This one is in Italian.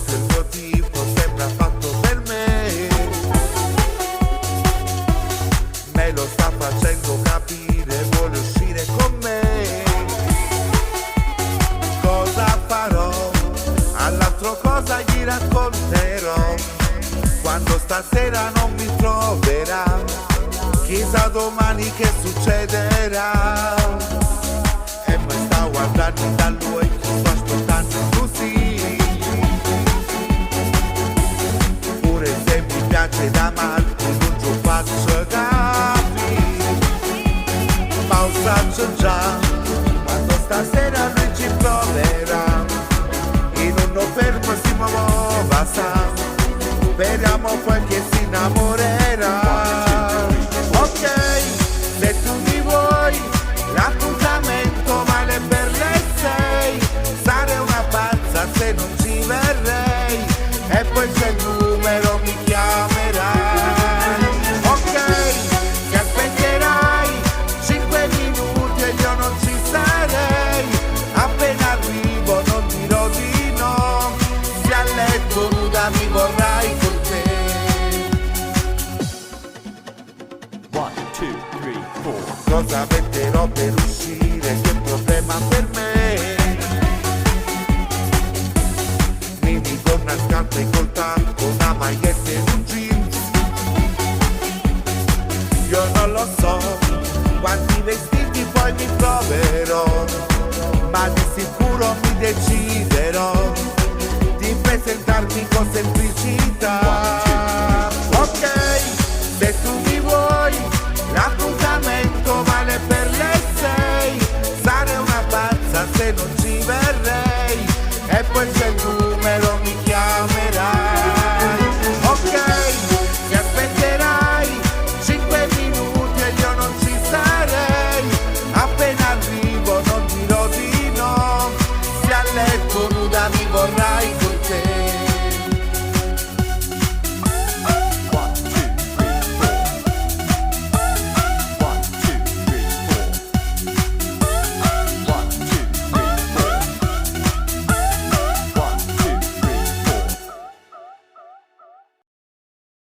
proprio il mio tipo, sembra fatto per me. Me lo sta facendo capire, vuole uscire con me. Cosa farò? All'altro cosa gli racconterò? Quando stasera non mi troverà, chissà domani che succederà. E poi sta guardando da lui, sto ascoltando così. Pure se mi piace da Marco, non ci faccio capi. Ma lo saggio già, quando stasera lui ci proverà, in uno fermo si muova, sa. Speriamo poi che si innamorerà. Ok, se tu mi vuoi, l'appuntamento vale per le 6. Sarei una pazza se non ci verrei. E poi c'è il numero, mi chiamerai. Ok, ti aspetterai 5 minuti e io non ci sarei. Appena arrivo non dirò di no. Se a letto nuda mi vorrai con te. 1, 2, 3, 4. Cosa metterò per uscire? Che problema per me? Mini con una scarpa in col tacco, una maglietta e un jeans. Io non lo so quanti vestiti poi mi proverò, ma di sicuro mi deciderò di presentarmi con semplicità. Ok, se tu mi vuoi, l'appuntamento vale per le 6. Sarei una pazza se non